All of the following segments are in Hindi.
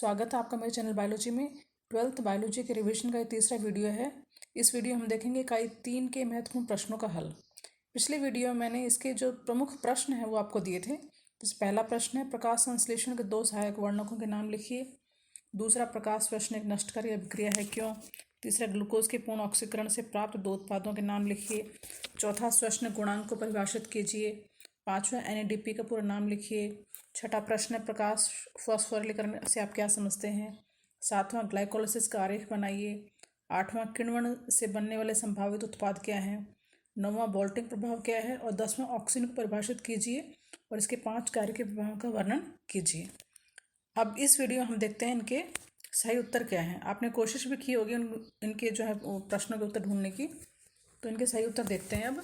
स्वागत है आपका मेरे चैनल बायोलॉजी में। 12th बायोलॉजी के रिवीजन का ये तीसरा वीडियो है। इस वीडियो में हम देखेंगे इकाई 3 के महत्वपूर्ण प्रश्नों का हल। पिछले वीडियो में मैंने इसके जो प्रमुख प्रश्न हैं वो आपको दिए थे। जैसे पहला प्रश्न है, प्रकाश संश्लेषण के 2 सहायक वर्णकों के नाम लिखिए। दूसरा, प्रकाश श्वसन एक नष्टकारी अभिक्रिया है, क्यों। तीसरा, ग्लूकोज के पूर्ण ऑक्सीकरण से प्राप्त 2 उत्पादों के नाम लिखिए। चौथा, श्वसन गुणांक को परिभाषित कीजिए। पांचवा, NADP का पूरा नाम लिखिए। छठा प्रश्न है, प्रकाश फॉस्फोरिलीकरण से आप क्या समझते हैं। सातवां, ग्लाइकोलाइसिस का आरेख बनाइए। आठवां, किण्वन से बनने वाले संभावित उत्पाद क्या हैं। नौवां, बोल्टिंग प्रभाव क्या है। और 10वां, ऑक्सीजन को परिभाषित कीजिए और इसके 5 कार्य के प्रभाव का वर्णन कीजिए। अब इस वीडियो में हम देखते हैं इनके सही उत्तर क्या हैं। आपने कोशिश भी की होगी इनके जो है प्रश्नों के उत्तर ढूंढने की, तो इनके सही उत्तर देखते हैं अब।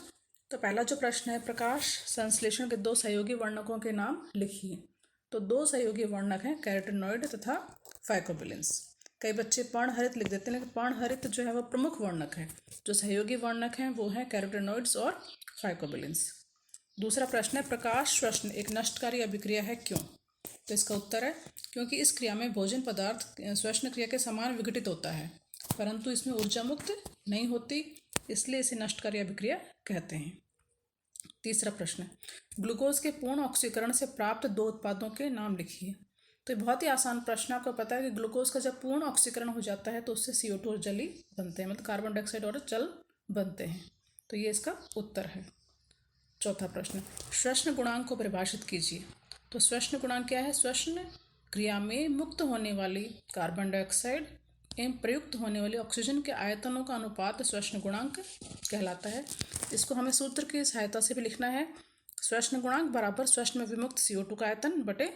तो पहला जो प्रश्न है, प्रकाश संश्लेषण के 2 सहयोगी वर्णकों के नाम लिखिए। तो 2 सहयोगी वर्णक हैं, कैरोटीनॉइड तथा फाइकोबिलेंस। कई बच्चे पर्णहरित लिख देते हैं, लेकिन पर्णहरित जो है वो प्रमुख वर्णक है। जो सहयोगी वर्णक हैं वो हैं कैरोटीनॉइड्स और फाइकोबिलेंस। दूसरा प्रश्न है, प्रकाश श्वसन एक नष्टकारी अभिक्रिया है, क्यों। तो इसका उत्तर है, क्योंकि इस क्रिया में भोजन पदार्थ श्वसन क्रिया के समान विघटित होता है, परंतु इसमें ऊर्जा मुक्त नहीं होती, इसलिए इसे नष्टकारी अभिक्रिया कहते हैं। तीसरा प्रश्न है, ग्लूकोज के पूर्ण ऑक्सीकरण से प्राप्त 2 उत्पादों के नाम लिखिए। तो बहुत ही आसान प्रश्न, आपको पता है कि ग्लूकोज का जब पूर्ण ऑक्सीकरण हो जाता है तो उससे CO2 और जल ही बनते हैं, मतलब कार्बन डाइऑक्साइड और जल बनते हैं। तो ये इसका उत्तर है। चौथा प्रश्न, श्वसन गुणांक को परिभाषित कीजिए। तो श्वसन गुणांक क्या है। श्वसन क्रिया में मुक्त होने वाली कार्बन डाइऑक्साइड एवं प्रयुक्त होने वाली ऑक्सीजन के आयतनों का अनुपात श्वसन गुणांक कहलाता है। इसको हमें सूत्र की सहायता से भी लिखना है। श्वसन गुणांक बराबर श्वसन में विमुक्त CO2 का आयतन बटे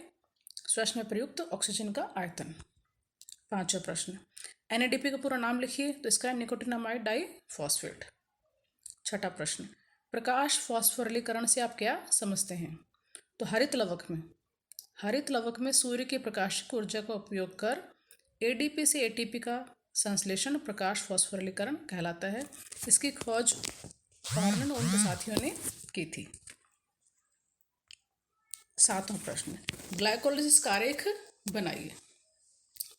श्वसन में प्रयुक्त ऑक्सीजन का आयतन। पांचवा प्रश्न, NADP का पूरा नाम लिखिए। तो इसका है निकोटिनामाइड डाइफॉस्फेट। छठा प्रश्न, प्रकाश फॉस्फोरिलीकरण से आप क्या समझते हैं। तो हरित लवक में सूर्य की प्रकाशिक ऊर्जा का उपयोग कर ADP से ATP का संश्लेषण प्रकाश फॉस्फोरिलीकरण कहलाता है। इसकी खोज हॉर्नन और उनके साथियों ने की थी। सातवां प्रश्न, ग्लाइकोलाइसिस का आरेख बनाइए।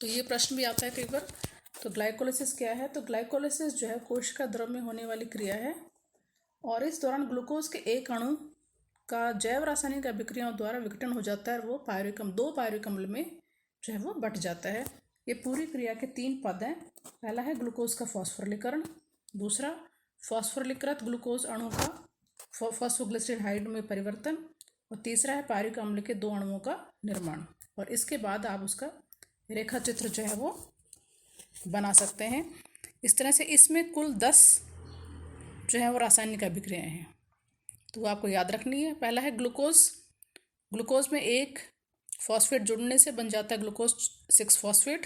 तो ये प्रश्न भी आता है कई बार। तो ग्लाइकोलाइसिस क्या है। तो ग्लाइकोलाइसिस जो है कोशिका द्रव में होने वाली क्रिया है, और इस दौरान ग्लूकोज के एक अणु का जैव रासायनिक अभिक्रियाओं द्वारा विघटन हो जाता है और वो 2 पायरुविक अम्ल में जो है वो बट जाता है। ये पूरी क्रिया के 3 पद हैं। पहला है ग्लूकोज का फॉस्फोरिलीकरण, दूसरा फॉस्फोरिलीकृत ग्लूकोज अणु का फॉस्फोग्लिसराइड में परिवर्तन, और तीसरा है पायरुविक अम्ल के 2 अणुओं का निर्माण। और इसके बाद आप उसका रेखा चित्र जो है वो बना सकते हैं। इस तरह से इसमें कुल 10 जो है वो रासायनिक अभिक्रियाएं हैं, तो आपको याद रखनी है। पहला है ग्लूकोज में एक फॉस्फेट जुड़ने से बन जाता है ग्लूकोज 6 फॉस्फेट।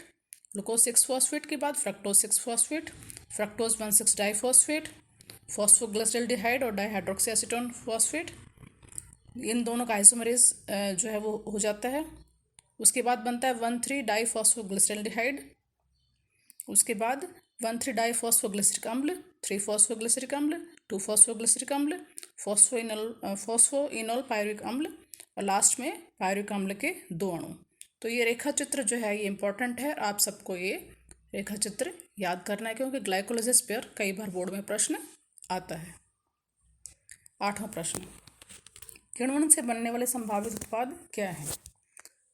ग्लूकोज 6 फॉस्फेट के बाद fructose 6 phosphate, fructose 1,6 diphosphate, phosphoglyceraldehyde और डाइहाइड्रोक्सी एसीटोन फॉस्फेट। इन दोनों का आइसोमरेज जो है वो हो जाता है। उसके बाद बनता है 1,3 डाइफॉस्फोग्लिसरल्डिहाइड। उसके बाद 1,3 डाइफॉस्फोग्लिसरिक अम्ल, 3 फॉस्फोग्लिसरिक अम्ल, 2 फॉस्फोग्लिसरिक अम्ल, फॉस्फोइनोल पायरुविक अम्ल, और लास्ट में पायरुविक अम्ल के 2 अणु। तो ये रेखा चित्र जो है ये इंपॉर्टेंट है, आप सबको ये रेखा चित्र याद करना है, क्योंकि ग्लाइकोलाइसिस पर कई बार बोर्ड में प्रश्न आता है। आठवां प्रश्न, किण्वन से बनने वाले संभावित उत्पाद क्या हैं।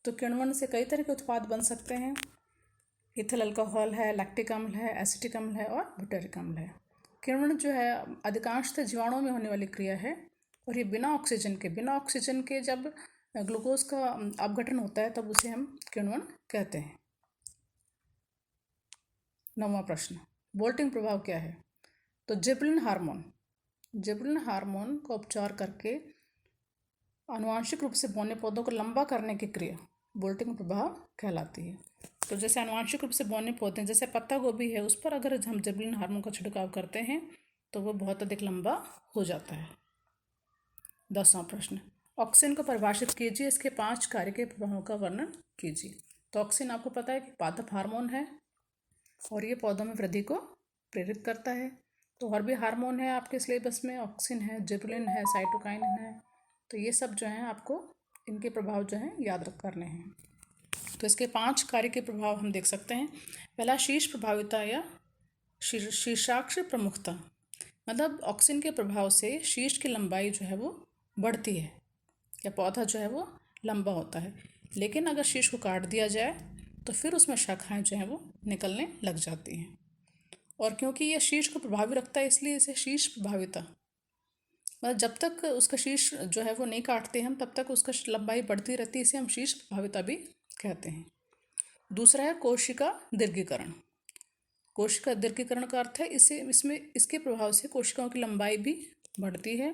तो किण्वन से कई तरह के उत्पाद बन सकते हैं। इथिल अल्कोहल है, लैक्टिक अम्ल है, एसिटिक अम्ल है और ब्यूटेरिक अम्ल है। किण्वन जो है अधिकांशतः जीवाणुओं में होने वाली क्रिया है, और ये बिना ऑक्सीजन के जब ग्लूकोज का अपघटन होता है तब उसे हम किण्वन कहते हैं। 9वां प्रश्न, बोल्टिंग प्रभाव क्या है। तो जिबरेलिन हार्मोन का उपचार करके आनुवांशिक रूप से बौने पौधों को लंबा करने की क्रिया बोल्टिंग प्रभाव कहलाती है। तो जैसे आनुवांशिक रूप से बौने पौधे, जैसे पत्ता गोभी है, उस पर अगर हम जिबरेलिन हार्मोन का छिड़काव करते हैं तो वो बहुत अधिक लंबा हो जाता है। 10वां प्रश्न, ऑक्सिन को परिभाषित कीजिए, इसके 5 कार्य के प्रभावों का वर्णन कीजिए। तो ऑक्सिन आपको पता है कि पादप हार्मोन है, और ये पौधों में वृद्धि को प्रेरित करता है। तो और भी हार्मोन है आपके सिलेबस में, ऑक्सिन है, जिबरेलिन है, साइटोकाइन है। तो ये सब जो हैं आपको इनके प्रभाव जो हैं याद करने हैं। तो इसके 5 कार्य के प्रभाव हम देख सकते हैं। पहला, शीर्ष प्रभाविता या शीर्षाक्ष प्रमुखता, मतलब ऑक्सिन के प्रभाव से शीर्ष की लंबाई जो है वो बढ़ती है या पौधा जो है वो लंबा होता है। लेकिन अगर शीर्ष को काट दिया जाए तो फिर उसमें शाखाएं जो हैं वो निकलने लग जाती हैं। और क्योंकि यह शीर्ष को प्रभावी रखता है इसलिए इसे शीर्ष प्रभाविता, मतलब जब तक उसका शीर्ष जो है वो नहीं काटते हम तब तक उसका लंबाई बढ़ती रहती है, इसे हम शीर्ष प्रभाविता भी कहते हैं। दूसरा है कोशिका दीर्घीकरण। कोशिका दीर्घीकरण का अर्थ है इसके प्रभाव से कोशिकाओं की लंबाई भी बढ़ती है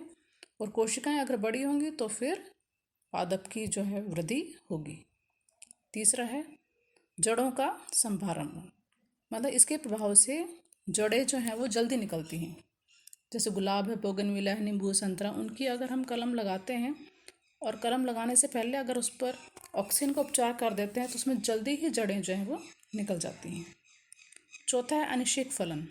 और कोशिकाएं अगर बड़ी होंगी तो फिर पादप की जो है वृद्धि होगी। तीसरा है जड़ों का संभारण, मतलब इसके प्रभाव से जड़ें जो हैं वो जल्दी निकलती हैं। जैसे गुलाब है, बोगनविला है, नींबू, संतरा, उनकी अगर हम कलम लगाते हैं और कलम लगाने से पहले अगर उस पर ऑक्सीजन का उपचार कर देते हैं तो उसमें जल्दी ही जड़ें जो हैं वो निकल जाती हैं। चौथा है अनिषेक फलन।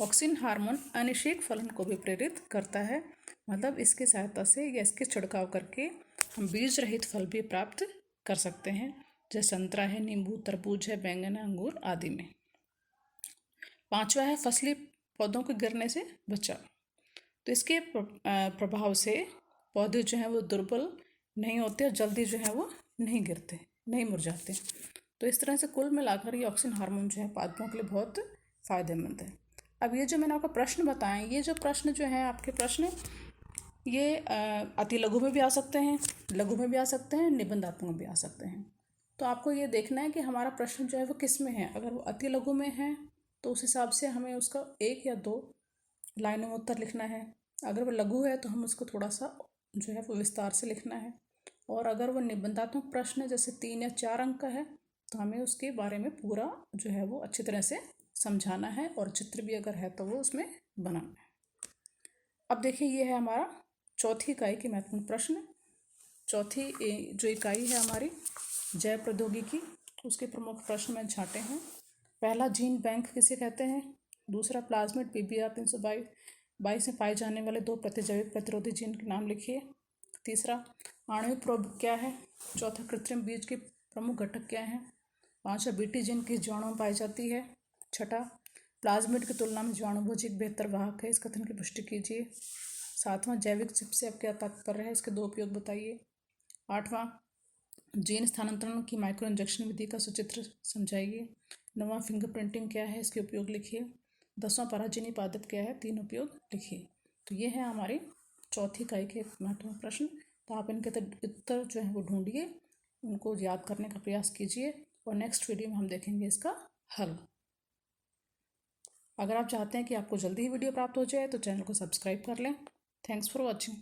ऑक्सिन हार्मोन अनिषेक फलन को भी प्रेरित करता है, मतलब इसकी सहायता से या इसके छिड़काव करके हम बीज रहित फल भी प्राप्त कर सकते हैं, जैसे संतरा है, नींबू, तरबूज है, बैंगन है, अंगूर आदि में। पांचवा है फसली पौधों के गिरने से बचाव। तो इसके प्रभाव से पौधे जो हैं वो दुर्बल नहीं होते और जल्दी जो है वो नहीं गिरते, नहीं मुरझाते। तो इस तरह से कुल मिलाकर ये ऑक्सिन हार्मोन जो है पादपों के लिए बहुत फ़ायदेमंद है। अब ये जो मैंने आपको प्रश्न बताए, ये जो प्रश्न जो है आपके प्रश्न, ये अति लघु में भी आ सकते हैं, लघु में भी आ सकते हैं, निबंधात्मक में भी आ सकते हैं। तो आपको ये देखना है कि हमारा प्रश्न जो है वो किस में है। अगर वो अति लघु में है तो उस हिसाब से हमें उसका 1 या 2 लाइनों में उत्तर लिखना है। अगर वो लघु है तो हम उसको थोड़ा सा जो है वो विस्तार से लिखना है। और अगर वो निबंधात्मक प्रश्न है, जैसे 3 या 4 अंक का है, तो हमें उसके बारे में पूरा जो है वो अच्छी तरह से समझाना है और चित्र भी अगर है तो वो उसमें बनाना है। अब देखिए, ये है हमारा चौथी इकाई के महत्वपूर्ण प्रश्न। चौथी जो इकाई है हमारी जैव प्रौद्योगिकी, उसके प्रमुख प्रश्न में छांटे हैं। पहला, जीन बैंक किसे कहते हैं। दूसरा, प्लाज्मिड PBR 322 में पाए जाने वाले 2 प्रतिजैविक प्रतिरोधी जीन के नाम लिखिए। तीसरा, आणविक प्रोब क्या है। चौथा, कृत्रिम बीज के प्रमुख घटक क्या हैं। पांचवा, बीटी जीन किस जीवाणु में पाई जाती है। छठा, प्लाज्मिड की तुलना में जीवाणुभोज एक बेहतर वाहक है, इस कथन की पुष्टि कीजिए। सातवां, जैविक चिप से अब क्या तात्पर्य है, इसके 2 उपयोग बताइए। आठवां, जीन स्थानांतरण की माइक्रो इंजेक्शन विधि का सचित्र समझाइए। नौवां, फिंगरप्रिंटिंग क्या है, इसके उपयोग लिखिए। 10वां, पराजीनी पादप क्या है, 3 उपयोग लिखिए। तो ये है हमारी चौथी इकाई के महत्वपूर्ण प्रश्न। तो आप इनके उत्तर जो है वो ढूंढिए, उनको याद करने का प्रयास कीजिए और नेक्स्ट वीडियो में हम देखेंगे इसका हल। अगर आप चाहते हैं कि आपको जल्दी ही वीडियो प्राप्त हो जाए तो चैनल को सब्सक्राइब कर लें। Thanks for watching.